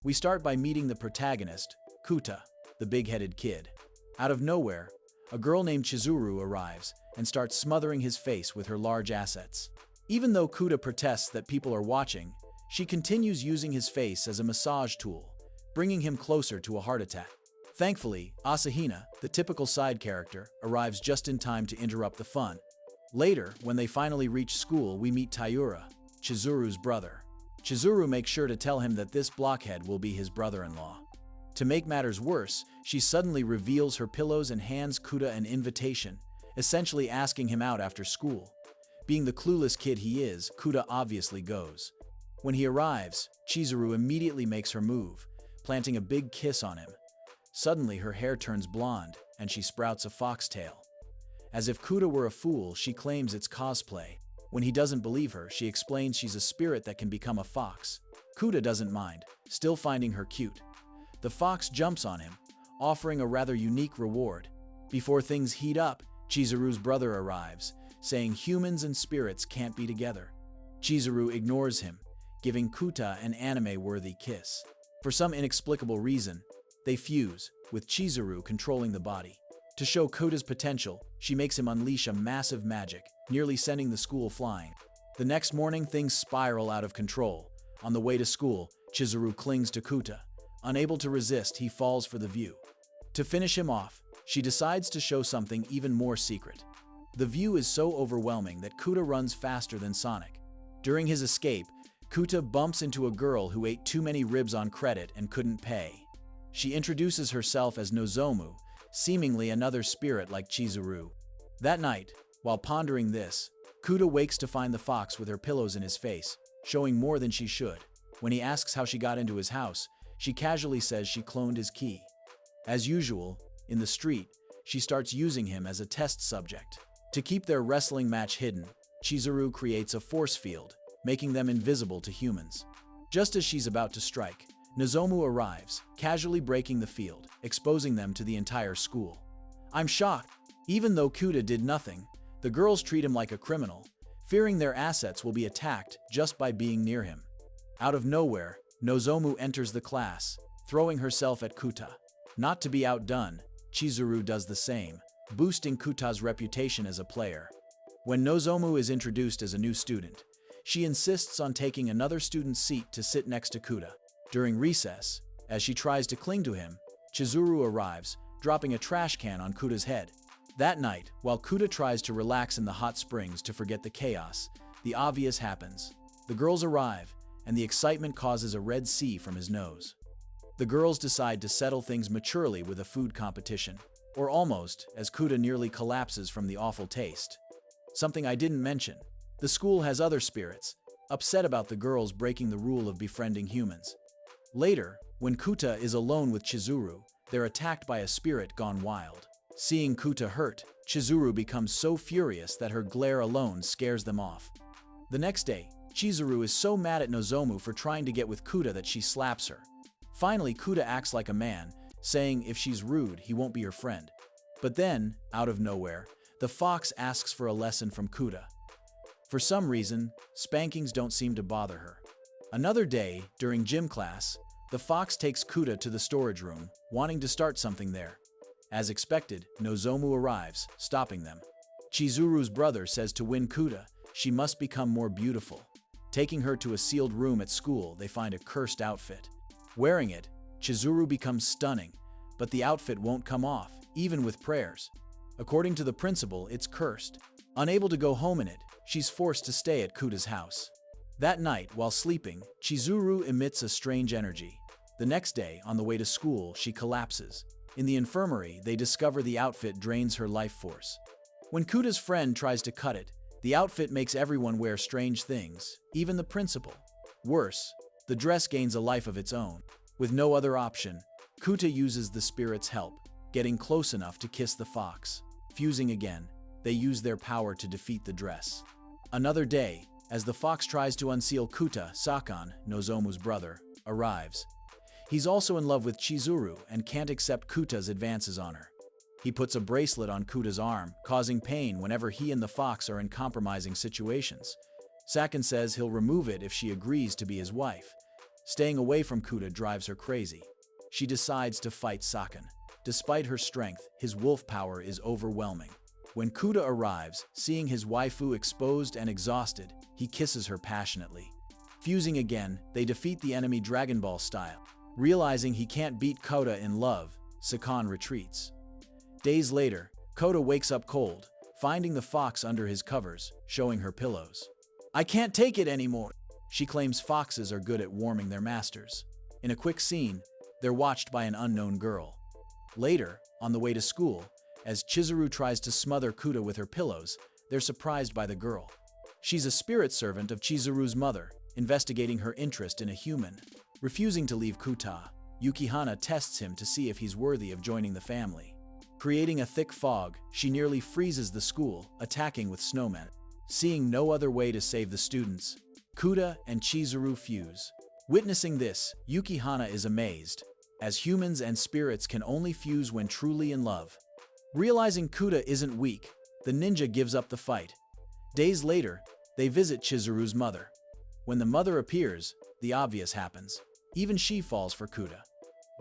We start by meeting the protagonist, Kouta, the big-headed kid. Out of nowhere, a girl named Chizuru arrives and starts smothering his face with her large assets. Even though Kouta protests that people are watching, she continues using his face as a massage tool, bringing him closer to a heart attack. Thankfully, Asahina, the typical side character, arrives just in time to interrupt the fun. Later, when they finally reach school, we meet Taira, Chizuru's brother. Chizuru makes sure to tell him that this blockhead will be his brother-in-law. To make matters worse, she suddenly reveals her pillows and hands Kouta an invitation, essentially asking him out after school. Being the clueless kid he is, Kouta obviously goes. When he arrives, Chizuru immediately makes her move, planting a big kiss on him. Suddenly, her hair turns blonde, and she sprouts a foxtail. As if Kouta were a fool, she claims it's cosplay. When he doesn't believe her, she explains she's a spirit that can become a fox. Kouta doesn't mind, still finding her cute. The fox jumps on him, offering a rather unique reward. Before things heat up, Chizuru's brother arrives, saying humans and spirits can't be together. Chizuru ignores him, giving Kouta an anime-worthy kiss. For some inexplicable reason, they fuse, with Chizuru controlling the body. To show Kouta's potential, she makes him unleash a massive magic, nearly sending the school flying. The next morning, things spiral out of control. On the way to school, Chizuru clings to Kouta. Unable to resist, he falls for the view. To finish him off, she decides to show something even more secret. The view is so overwhelming that Kouta runs faster than Sonic. During his escape, Kouta bumps into a girl who ate too many ribs on credit and couldn't pay. She introduces herself as Nozomu, seemingly another spirit like Chizuru. That night, while pondering this, Kouta wakes to find the fox with her pillows in his face, showing more than she should. When he asks how she got into his house, she casually says she cloned his key. As usual, in the street, she starts using him as a test subject. To keep their wrestling match hidden, Chizuru creates a force field, making them invisible to humans. Just as she's about to strike, Nozomu arrives, casually breaking the field, exposing them to the entire school. I'm shocked. Even though Kouta did nothing, the girls treat him like a criminal, fearing their assets will be attacked just by being near him. Out of nowhere, Nozomu enters the class, throwing herself at Kouta. Not to be outdone, Chizuru does the same, boosting Kouta's reputation as a player. When Nozomu is introduced as a new student, she insists on taking another student's seat to sit next to Kouta. During recess, as she tries to cling to him, Chizuru arrives, dropping a trash can on Kouta's head. That night, while Kouta tries to relax in the hot springs to forget the chaos, the obvious happens. The girls arrive, and the excitement causes a red sea from his nose. The girls decide to settle things maturely with a food competition, or almost, as Kouta nearly collapses from the awful taste. Something I didn't mention. The school has other spirits, upset about the girls breaking the rule of befriending humans. Later, when Kouta is alone with Chizuru, they're attacked by a spirit gone wild. Seeing Kouta hurt, Chizuru becomes so furious that her glare alone scares them off. The next day, Chizuru is so mad at Nozomu for trying to get with Kouta that she slaps her. Finally, Kouta acts like a man, saying if she's rude, he won't be her friend. But then, out of nowhere, the fox asks for a lesson from Kouta. For some reason, spankings don't seem to bother her. Another day, during gym class, the fox takes Kouta to the storage room, wanting to start something there. As expected, Nozomu arrives, stopping them. Chizuru's brother says to win Kouta, she must become more beautiful. Taking her to a sealed room at school, they find a cursed outfit. Wearing it, Chizuru becomes stunning, but the outfit won't come off, even with prayers. According to the principal, it's cursed. Unable to go home in it, she's forced to stay at Kouta's house. That night, while sleeping, Chizuru emits a strange energy. The next day, on the way to school, she collapses. In the infirmary, they discover the outfit drains her life force. When Kouta's friend tries to cut it, the outfit makes everyone wear strange things, even the principal. Worse, the dress gains a life of its own. With no other option, Kouta uses the spirit's help, getting close enough to kiss the fox. Fusing again, they use their power to defeat the dress. Another day, as the fox tries to unseal Kouta, Sakon, Nozomu's brother, arrives. He's also in love with Chizuru and can't accept Kouta's advances on her. He puts a bracelet on Kouta's arm, causing pain whenever he and the fox are in compromising situations. Sakon says he'll remove it if she agrees to be his wife. Staying away from Kouta drives her crazy. She decides to fight Sakan. Despite her strength, his wolf power is overwhelming. When Kouta arrives, seeing his waifu exposed and exhausted, he kisses her passionately. Fusing again, they defeat the enemy Dragon Ball style. Realizing he can't beat Kouta in love, Sakan retreats. Days later, Kouta wakes up cold, finding the fox under his covers, showing her pillows. "I can't take it anymore." She claims foxes are good at warming their masters. In a quick scene, they're watched by an unknown girl. Later, on the way to school, as Chizuru tries to smother Kouta with her pillows, they're surprised by the girl. She's a spirit servant of Chizuru's mother, investigating her interest in a human. Refusing to leave Kouta, Yukihana tests him to see if he's worthy of joining the family. Creating a thick fog, she nearly freezes the school, attacking with snowmen. Seeing no other way to save the students, Kouta and Chizuru fuse. Witnessing this, Yukihana is amazed, as humans and spirits can only fuse when truly in love. Realizing Kouta isn't weak, the ninja gives up the fight. Days later, they visit Chizuru's mother. When the mother appears, the obvious happens. Even she falls for Kouta.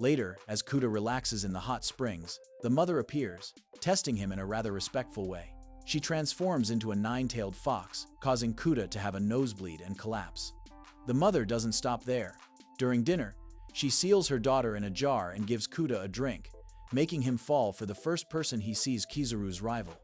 Later, as Kouta relaxes in the hot springs, the mother appears, testing him in a rather respectful way. She transforms into a nine-tailed fox, causing Kouta to have a nosebleed and collapse. The mother doesn't stop there. During dinner, she seals her daughter in a jar and gives Kouta a drink, making him fall for the first person he sees, Chizuru's rival.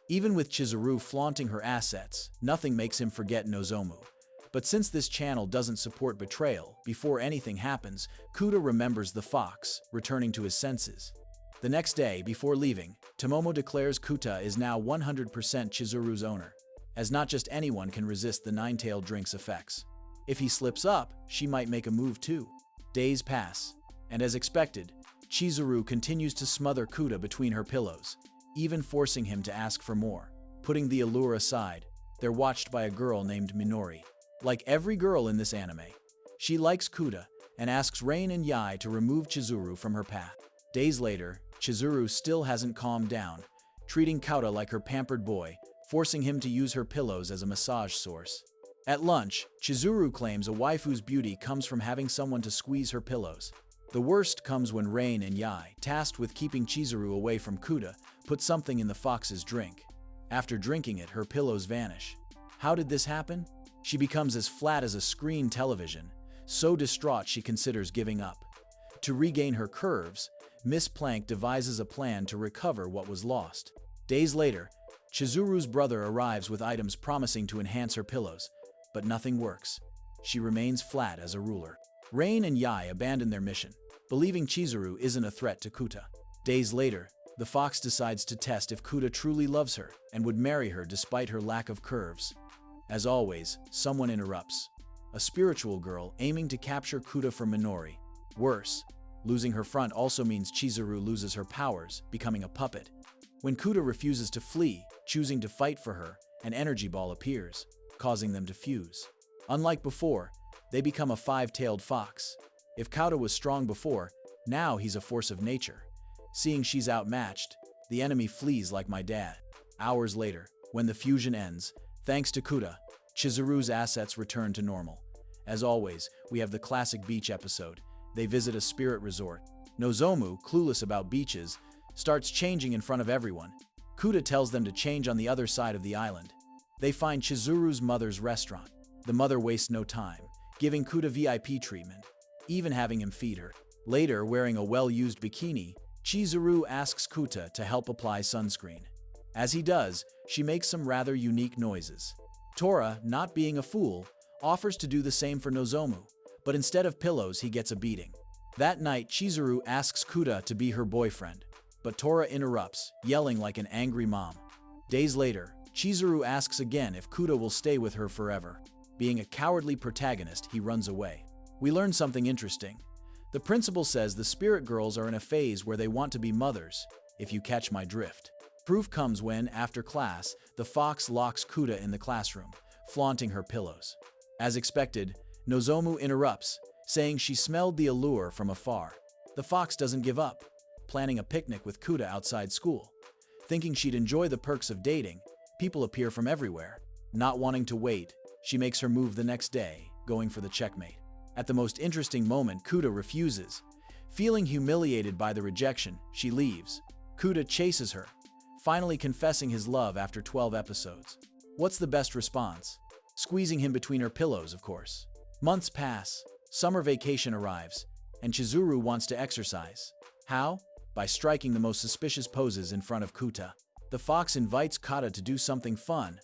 Even with Chizuru flaunting her assets, nothing makes him forget Nozomu. But since this channel doesn't support betrayal, before anything happens, Kouta remembers the fox, returning to his senses. The next day, before leaving, Tomomo declares Kouta is now 100% Chizuru's owner, as not just anyone can resist the nine-tailed drink's effects. If he slips up, she might make a move too. Days pass, and as expected, Chizuru continues to smother Kouta between her pillows, even forcing him to ask for more. Putting the allure aside, they're watched by a girl named Minori. Like every girl in this anime, she likes Kouta and asks Rain and Yai to remove Chizuru from her path. Days later, Chizuru still hasn't calmed down, treating Kouta like her pampered boy, forcing him to use her pillows as a massage source. At lunch, Chizuru claims a waifu's beauty comes from having someone to squeeze her pillows. The worst comes when Rain and Yai, tasked with keeping Chizuru away from Kouta, put something in the fox's drink. After drinking it, her pillows vanish. How did this happen? She becomes as flat as a screen television, so distraught she considers giving up. To regain her curves, Miss Plank devises a plan to recover what was lost. Days later, Chizuru's brother arrives with items promising to enhance her pillows, but nothing works. She remains flat as a ruler. Rain and Yai abandon their mission, believing Chizuru isn't a threat to Kouta. Days later, the fox decides to test if Kouta truly loves her and would marry her despite her lack of curves. As always, someone interrupts. A spiritual girl aiming to capture Kouta from Minori. Worse, losing her front also means Chizuru loses her powers, becoming a puppet. When Kouta refuses to flee, choosing to fight for her, an energy ball appears, causing them to fuse. Unlike before, they become a five-tailed fox. If Kouta was strong before, now he's a force of nature. Seeing she's outmatched, the enemy flees like my dad. Hours later, when the fusion ends, thanks to Kouta, Chizuru's assets return to normal. As always, we have the classic beach episode. They visit a spirit resort. Nozomu, clueless about beaches, starts changing in front of everyone. Kouta tells them to change on the other side of the island. They find Chizuru's mother's restaurant. The mother wastes no time, giving Kouta VIP treatment, even having him feed her. Later, wearing a well-used bikini, Chizuru asks Kouta to help apply sunscreen. As he does, she makes some rather unique noises. Tora, not being a fool, offers to do the same for Nozomu, but instead of pillows he gets a beating. That night, Chizuru asks Kouta to be her boyfriend, but Tora interrupts, yelling like an angry mom. Days later, Chizuru asks again if Kouta will stay with her forever. Being a cowardly protagonist, he runs away. We learn something interesting. The principal says the spirit girls are in a phase where they want to be mothers, if you catch my drift. Proof comes when, after class, the fox locks Kouta in the classroom, flaunting her pillows. As expected, Nozomu interrupts, saying she smelled the allure from afar. The fox doesn't give up, planning a picnic with Kouta outside school. Thinking she'd enjoy the perks of dating, people appear from everywhere. Not wanting to wait, she makes her move the next day, going for the checkmate. At the most interesting moment, Kouta refuses. Feeling humiliated by the rejection, she leaves. Kouta chases her, finally confessing his love after 12 episodes. What's the best response? Squeezing him between her pillows, of course. Months pass, summer vacation arrives, and Chizuru wants to exercise. How? By striking the most suspicious poses in front of Kouta. The fox invites Kouta to do something fun,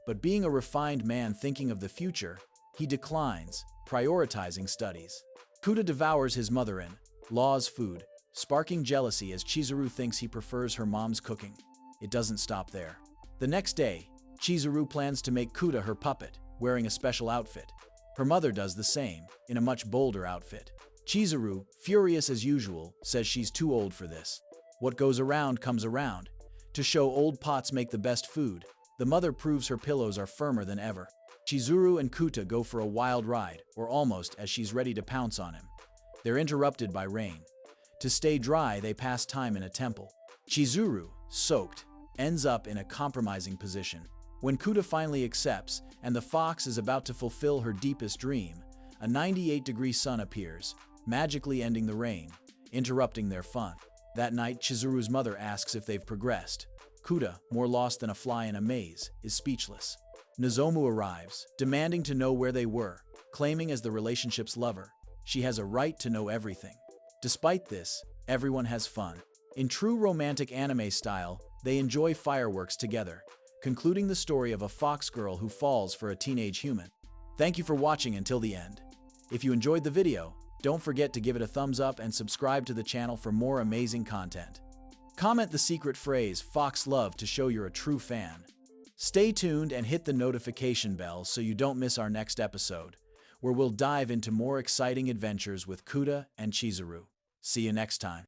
but being a refined man thinking of the future, he declines, prioritizing studies. Kouta devours his mother-in-law's food, sparking jealousy as Chizuru thinks he prefers her mom's cooking. It doesn't stop there. The next day, Chizuru plans to make Kouta her puppet, wearing a special outfit. Her mother does the same, in a much bolder outfit. Chizuru, furious as usual, says she's too old for this. What goes around comes around. To show old pots make the best food, the mother proves her pillows are firmer than ever. Chizuru and Kouta go for a wild ride, or almost, as she's ready to pounce on him. They're interrupted by rain. To stay dry, they pass time in a temple. Chizuru, soaked, ends up in a compromising position. When Kouta finally accepts, and the fox is about to fulfill her deepest dream, a 98-degree sun appears, magically ending the rain, interrupting their fun. That night, Chizuru's mother asks if they've progressed. Kouta, more lost than a fly in a maze, is speechless. Nozomu arrives, demanding to know where they were, claiming as the relationship's lover, she has a right to know everything. Despite this, everyone has fun. In true romantic anime style, they enjoy fireworks together, concluding the story of a fox girl who falls for a teenage human. Thank you for watching until the end. If you enjoyed the video, don't forget to give it a thumbs up and subscribe to the channel for more amazing content. Comment the secret phrase "Fox Love" to show you're a true fan. Stay tuned and hit the notification bell so you don't miss our next episode, where we'll dive into more exciting adventures with Kouta and Chizuru. See you next time.